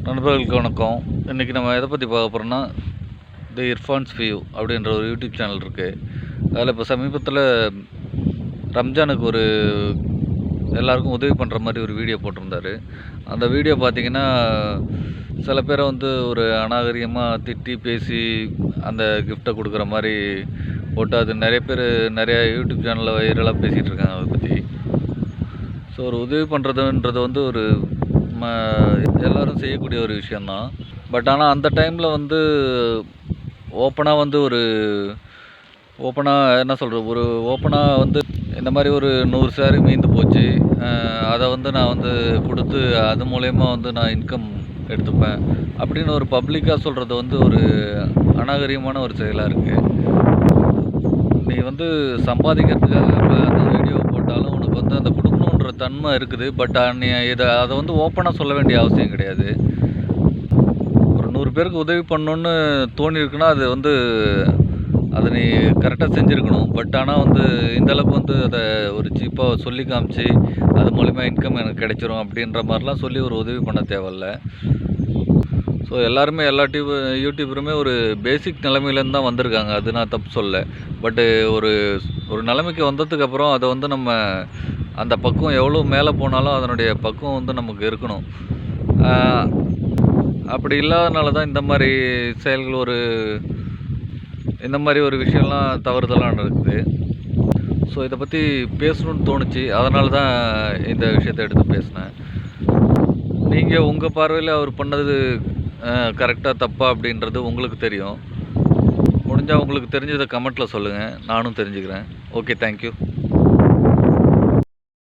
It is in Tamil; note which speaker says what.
Speaker 1: நண்பர்களுக்கு வணக்கம். இன்றைக்கி நம்ம எதை பற்றி பார்க்க போகிறோம்னா, தி இர்ஃபான்ஸ் வியூ அப்படின்ற ஒரு யூடியூப் சேனல் இருக்குது. அதில் இப்போ சமீபத்தில் ரம்ஜானுக்கு எல்லாருக்கும் உதவி பண்ணுற மாதிரி ஒரு வீடியோ போட்டிருந்தார். அந்த வீடியோ பார்த்திங்கன்னா, சில பேரை ஒரு அநாகரிகமாக திட்டி பேசி அந்த கிஃப்ட்டை கொடுக்குற மாதிரி போட்டு, அது நிறையா யூடியூப் சேனலில் வைரலாக பேசிகிட்டு இருக்காங்க அதை பற்றி. ஸோ ஒரு உதவி பண்ணுறதுன்றது எல்லோரும் செய்யக்கூடிய ஒரு விஷயந்தான். பட் ஆனால் அந்த டைமில் ஓப்பனாக ஓப்பனாக என்ன சொல்கிறது, ஓப்பனாக இந்த மாதிரி 100 சாரி மீந்து போச்சு, அதை நான் கொடுத்து அது மூலயமா நான் இன்கம் எடுத்துப்பேன் அப்படின்னு ஒரு பப்ளிக்காக சொல்கிறது ஒரு அநாகரிகமான ஒரு செயலாக இருக்குது. நீ சம்பாதிக்கிறதுக்காக அந்த வீடியோ போட்டாலும் உனக்கு அந்த கொடுக்கணுன்ற தன்மை இருக்குது. பட் நீ அதை ஓப்பனாக சொல்ல வேண்டிய அவசியம் கிடையாது. ஒரு 100 பேருக்கு உதவி பண்ணணுன்னு தோணியிருக்குன்னா அதை நீ கரெக்டாக செஞ்சுருக்கணும். பட் ஆனால் இந்தளவுக்கு அதை ஒரு சீப்பாக சொல்லி காமிச்சு அது மூலிமா இன்கம் எனக்கு கிடைச்சிரும் அப்படின்ற மாதிரிலாம் சொல்லி ஒரு உதவி பண்ண தேவையில்ல. ஸோ எல்லாருமே எல்லா யூடியூபருமே ஒரு பேசிக் நிலைமையிலேருந்து தான் வந்திருக்காங்க, அது நான் தப்பு சொல்ல. பட்டு ஒரு நிலைமைக்கு வந்ததுக்கப்புறம் அதை நம்ம அந்த பக்குவம் எவ்வளோ மேலே போனாலும் அதனுடைய பக்குவம் நமக்கு இருக்கணும். அப்படி இல்லாதனால தான் இந்த மாதிரி செயல்கள் இந்த மாதிரி ஒரு விஷயம்லாம் தவறுதலாக நடக்குது. ஸோ இதை பற்றி பேசணுன்னு தோணுச்சு, அதனால தான் இந்த விஷயத்தை எடுத்து பேசினேன். நீங்கள் உங்கள் பார்வையில் அவர் பண்ணது கரெக்டாக தப்பா அப்படின்றது உங்களுக்கு தெரியும். முடிஞ்சால் உங்களுக்கு தெரிஞ்சதை கமெண்ட்டில் சொல்லுங்கள், நானும் தெரிஞ்சுக்கிறேன். Okay, thank you.